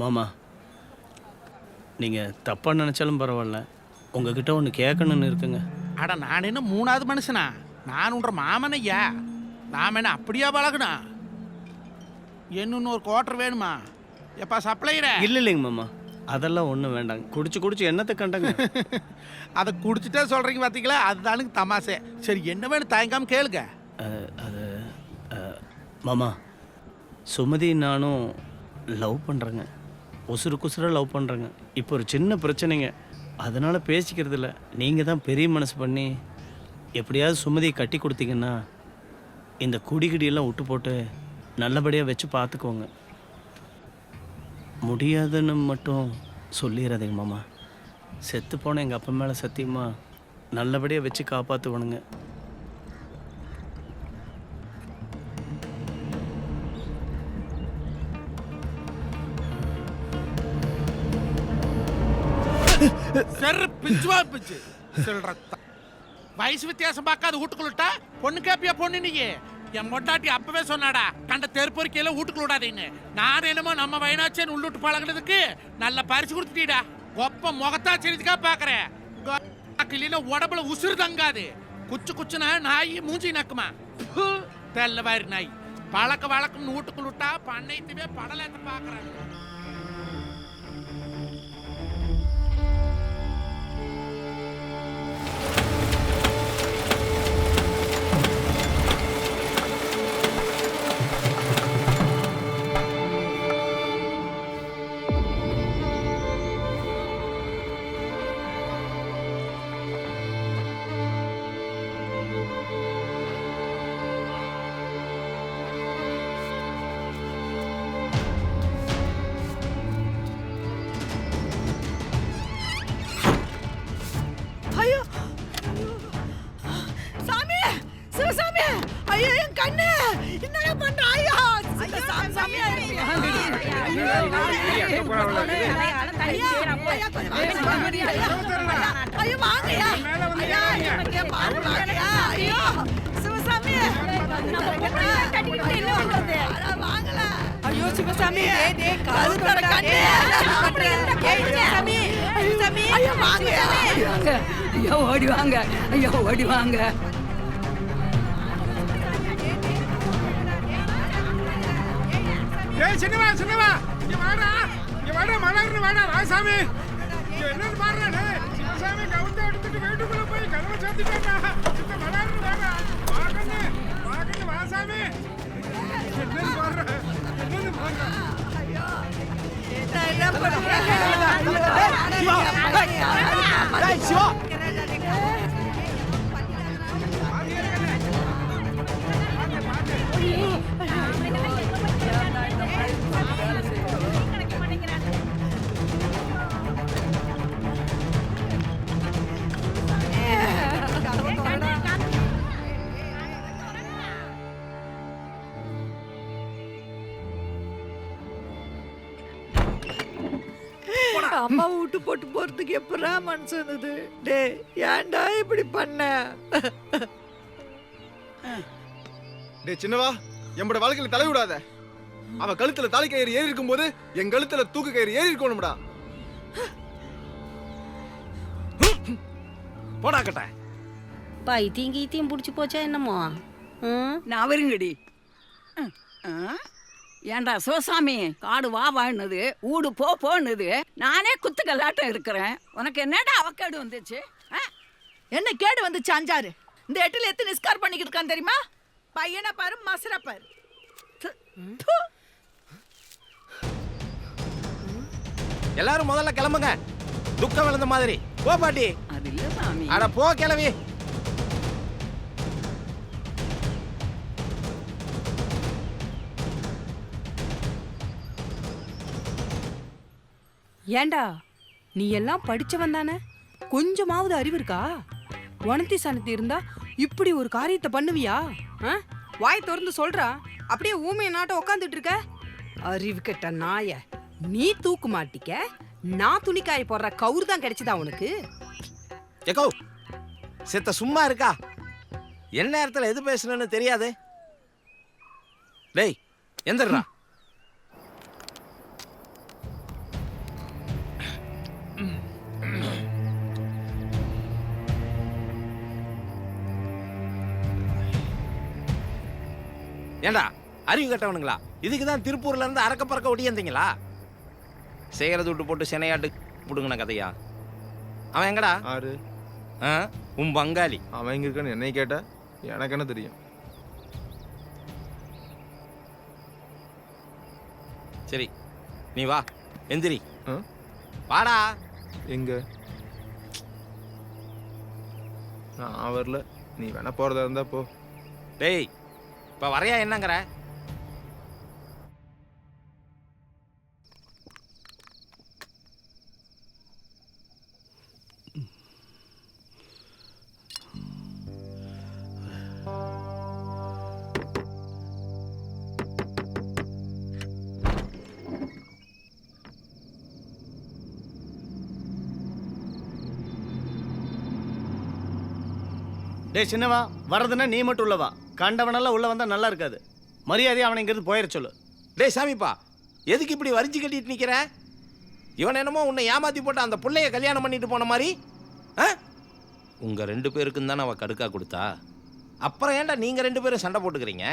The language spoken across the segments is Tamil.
மாமா, நீங்கள் தப்பாக நினச்சாலும் பரவாயில்ல, உங்ககிட்ட ஒன்று கேட்கணுன்னு இருக்குங்க. அட நான் என்ன மூணாவது மனுஷனா? நான் உன்ற மாமன் ஐயா. நாம என்ன அப்படியா பழகுனா? இன்னொன்று ஒரு குவார்டர் வேணுமா? எப்பா சப்ளையர? இல்லைங்க மாமா, அதெல்லாம் ஒன்றும் வேண்டாங்க. குடிச்சு என்னத்தை கண்டங்க. அதை குடிச்சிட்டே சொல்கிறீங்க பார்த்தீங்களா? அதுதானுங்க தமாசே. சரி என்ன வேணும் தயங்காமல் கேளுங்க. அது மாமா, சுமதி நானும் லவ் பண்ணுறேங்க. உசுர லவ் பண்ணுறேங்க. இப்போ ஒரு சின்ன பிரச்சனைங்க, அதனால் பேசிக்கிறது இல்லை. நீங்கள் தான் பெரிய மனசு பண்ணி எப்படியாவது சுமதியை கட்டி கொடுத்தீங்கன்னா இந்த குடிகிடியெல்லாம் விட்டு போட்டு நல்லபடியாக வச்சு பார்த்துக்கோங்க. முடியாதுன்னு மட்டும் சொல்லிடாதீங்க மாமா. செத்து போன எங்கள் அப்பா மேலே சத்தியமாக நல்லபடியாக வச்சு காப்பாற்றுவணுங்க. சரி பிச்சுவா பிச்சு சொல்ற வயசு வித்தியாசம் பார்க்காத வீட்டுக்குள்ளட்டா பொண்ணு கேப்பியா பொண்ணு நீங்க? என் மொட்டாட்டி அப்பவே சொன்னாடா, கண்ட தெருப்பொறிக்கையில வீட்டுக்குள்ள விடாதீன்னு. நான் என்னமோ நம்ம வயனாச்சேன்னு உள்ளுட்டு பழகினதுக்கு நல்ல பரிசு கொடுத்துட்டீடா. ஒப்ப முகத்தா சரிதுக்கா பாக்குறேன். இல்லைன்னா உடம்புல உசுறு தங்காது. குச்சுனா நாய் மூஞ்சி நக்குமா? தெல்லவாரி நாய். பழக்க வழக்கம்னு வீட்டுக்குள்ள விட்டா பண்ணைத்துவே படலேத்த பாக்குறேன். ஐயோ சிவசாமி, ஐயோ ஓடி வாங்க, ஐயோ ஓடி வாங்க. சின்னவா சின்னவா இங்க வாடா, இங்க வாடா, மலர்னு வாடா ராசாமி. என்னன்னு பாருடா, சிவசாமி கவுந்த எடுத்துட்டு வீட்டுக்குள்ள போய் கதவை சாத்திட்டாடா. சித்த மலர்னு வாடா, வாகன்னு வாசாமி. என்னன்னு பாருடா, என்னன்னு பாருடா. என்ன பண்றீங்க? சிவா அம்மா விட்டு போட்டு போறதுக்கு எப்படா மனசு வந்தது? டே ஏன்டா இப்படி பண்ண? டே சின்னவா, எம்பட வாழ்க்கையில தலை விடாத. அவ கழுத்துல தாலி கயிறு ஏறி இருக்கும் போது என் கழுத்துல தூக்கு கயிறு ஏறி இருக்கணும்டா. போடா கட்ட. பைத்தியம் கீத்தியம் பிடிச்சி போச்சா என்னமோ? நான் வருங்கடி. ஏண்டா சிவசாமி, காடு வா வாழுனது, ஊடு போன்னுது. நானே குத்து கல்லாட்டம் இருக்கிறேன். உனக்கு என்னடா அவக்கேடு வந்துச்சு? என்ன கேடு வந்துச்சு? அஞ்சாறு இந்த எட்டுல எத்தனை நிஸ்கார் பண்ணிக்கிட்டு இருக்கான் தெரியுமா? பையனை பாரு, மசர பாரு. எல்லாரும் முதல்ல கிளம்புங்க. துக்கம் விழுந்த மாதிரி போ பாட்டி. அது இல்ல சாமி. அட போ கிளவி. ஏண்டா, நீ எல்லாம் படிச்சவன் தானே? கொஞ்சமாவது அறிவு இருக்கா? உனத்தி சனத்தி இருந்தா இப்படி ஒரு காரியத்தை பண்ணுவியா? வாய் திறந்து சொல்றா, அப்படியே ஊமைய நாட்ட உட்காந்துட்டு இருக்க. அறிவு கெட்ட நாய, நீ தூக்கு மாட்டிக்க, நான் துணிக்காய போடுற கவுர் தான் கிடைச்சதா உனக்கு? ஏக்கோ செத்த சும்மா இருக்கா? என்ன நேரத்துல எது பேசணும்னு தெரியாது. டேய் எந்திரா. ஏண்டா அறிவு கட்டவனுங்களா? இதுக்கு தான் திருப்பூர்ல இருந்து அறக்க பறக்க ஒடியந்தீங்களா? சேகரத்தை விட்டு போட்டு சென்னையாட்டு பிடுங்கின கதையா? அவன் எங்கடா? ஆறு ஆ, உன் பங்காளி. அவன் எங்க இருக்கான்னு என்னை கேட்ட எனக்கு என்ன தெரியும்? சரி நீ வா, எந்திரி. ஆ? வாடா. எங்க? நான் வரல, நீ வேணா போறதா இருந்தா போ. டேய் இப்ப வரையா என்னங்கிற? டேய் சின்னவா, வர்றதுன்னா நீ மட்டும் உள்ளவா. கண்டவனெல்லாம் உள்ள வந்தா நல்லா இருக்காது. மரியாதையை அவனை இங்கிருந்து போயிட சொல்லு. டேய் சாமிப்பா, எதுக்கு இப்படி வரிஞ்சு கட்டிட்டு நிக்கிற? இவன் என்னமோ உன்னை ஏமாத்தி போட்டு அந்த புள்ளைய கல்யாணம் பண்ணிட்டு போன மாதிரி. உங்க 2 பேருக்கும் தானே அவ கடுக்கா கொடுத்தா. அப்புறம் ஏன்டா நீங்க 2 பேரும் சண்டை போட்டுக்கிறீங்க?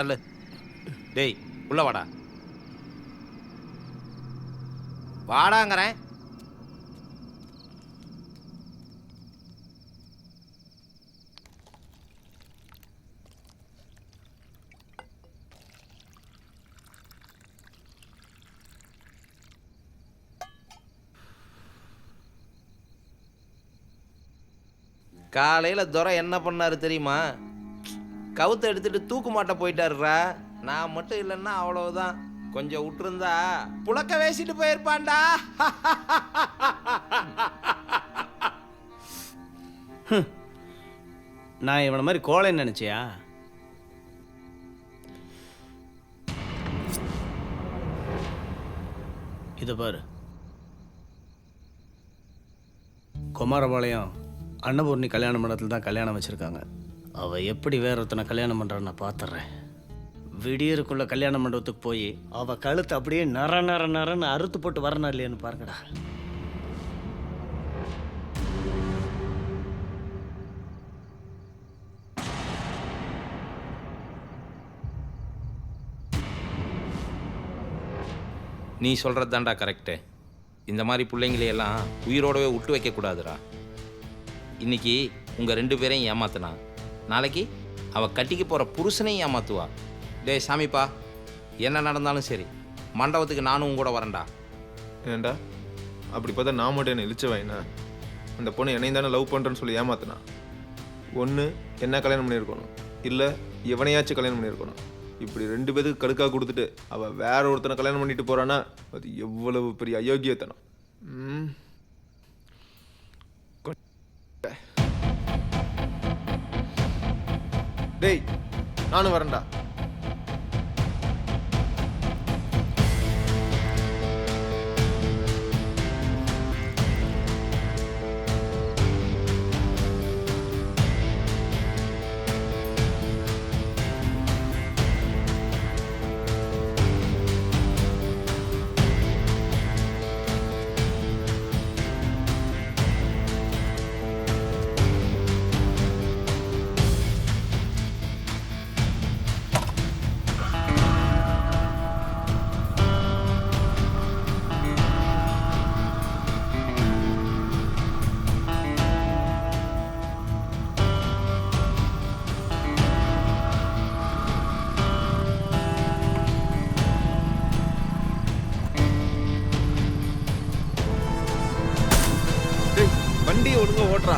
தள்ளு. டேய் உள்ள வாடா. வாடாங்கிறேன். காலையில துரை என்ன பண்ணாரு தெரியுமா? கவுத்தை எடுத்துட்டு தூக்கு மாட்ட போயிட்டாருடா. நான் மட்டும் இல்லைன்னா அவ்வளவுதான். கொஞ்சம் விட்டுருந்தா புழக்க வேசிட்டு போயிருப்பான்டா. நான் இவனை மாதிரி கோழைன்னு நினைச்சியா? இதை பாரு, குமாரபாளையம் அன்னபூர்ணி கல்யாண மண்டபத்தில் தான் கல்யாணம் வச்சுருக்காங்க. அவள் எப்படி வேற ஒருத்தனை கல்யாணம் பண்ணுறான்னு நான் பார்த்துட்றேன். விடியருக்குள்ள கல்யாண மண்டபத்துக்கு போய் அவள் கழுத்து அப்படியே நரன்னு அறுத்து போட்டு வரணும் இல்லையான்னு பாருங்கடா. நீ சொல்கிறது தான்டா கரெக்டு. இந்த மாதிரி பிள்ளைங்களையெல்லாம் உயிரோடவே விட்டு வைக்கக்கூடாதுடா. இன்னைக்கு உங்கள் 2 பேரையும் ஏமாத்தினா நாளைக்கு அவள் கட்டிக்கு போகிற புருஷனையும் ஏமாத்துவா. டேய் சாமிப்பா, என்ன நடந்தாலும் சரி மண்டபத்துக்கு நானும் உங்க கூட வரேன்டா. ஏன்டா அப்படி பார்த்தா நான் மட்டும் என்ன இழிச்ச வாயினா? அந்த பொண்ணு என்னையும் தானே லவ் பண்ணுறேன்னு சொல்லி ஏமாத்தினா. ஒன்று என்ன கல்யாணம் பண்ணியிருக்கணும், இல்லை எவனையாச்சும் கல்யாணம் பண்ணியிருக்கணும். இப்படி 2 பேருக்கு கடுக்கா கொடுத்துட்டு அவள் வேற ஒருத்தனை கல்யாணம் பண்ணிட்டு போறான்னா அது எவ்வளவு பெரிய அயோக்கியத்தனம். டேய் நானும் வரேன்டா. வண்டியை ஒழுங்கா ஓட்டுறா.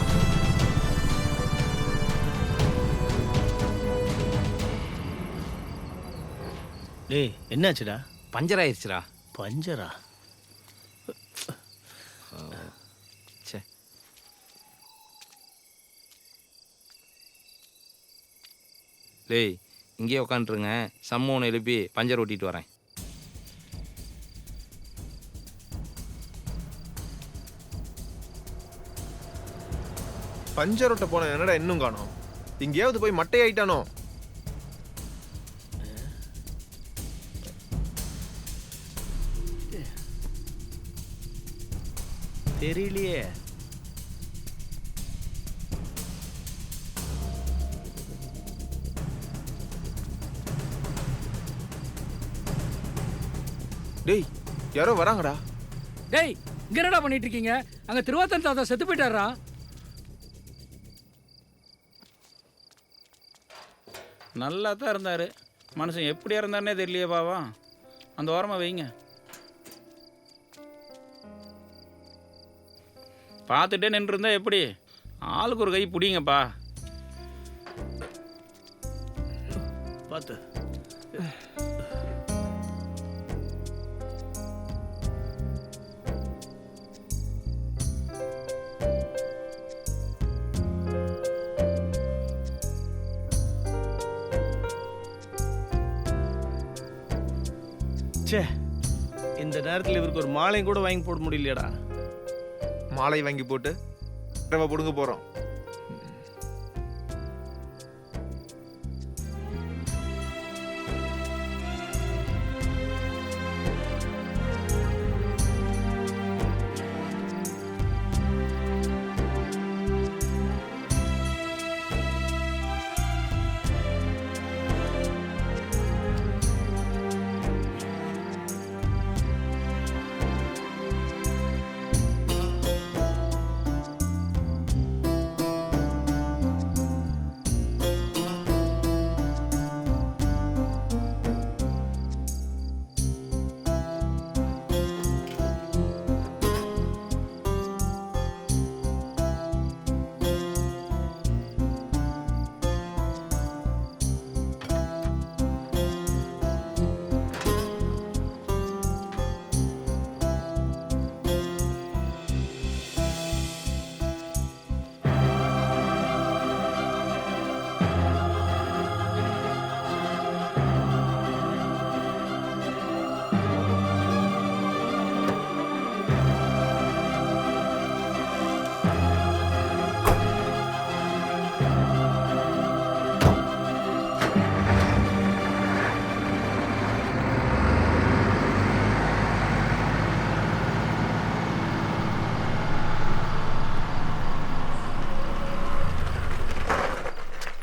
டேய் என்னாச்சுடா? பஞ்சர் ஆயிடுச்சுடா. பஞ்சரா? சே, டேய் இங்கேயே உட்காந்துருங்க. சம்மோனை எழுப்பி பஞ்சர் ஓட்டிட்டு வரேன். பஞ்சர் ஓட்ட போன என்னடா இன்னும் காணோம்? எங்கேயாவது போய் மட்டை ஆயிட்டானோ? தெரியலையே. டேய் யாரோ வராங்கடா. டேய் இங்க என்னடா பண்ணிட்டு இருக்கீங்க? அங்க திருவாத்தன் தாத்தா செத்து போயிட்டாரா? நல்லா தான் இருந்தார். மனுஷன் எப்படி இருந்தாருன்னே தெரியலையே பாவா. அந்த ஓரமாக வைங்க. பார்த்துட்டே நின்றுருந்தா எப்படி? ஆளுக்கு ஒரு கை பிடிங்கப்பா. பார்த்து. ச்சே, இந்த நேரத்தில் இவருக்கு ஒரு மாலையும் கூட வாங்கி போட முடியலையடா. மாலை வாங்கி போட்டு ரவை பிடுங்க போகிறோம்.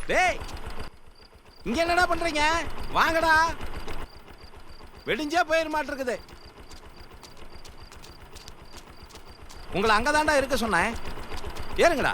டேய் இங்க என்னடா பண்றீங்க? வாங்கடா. வெடிஞ்சே போயிட மாட்டிருக்குது. உங்களை அங்கதான்டா இருக்க சொன்னேன். ஏறுங்கடா.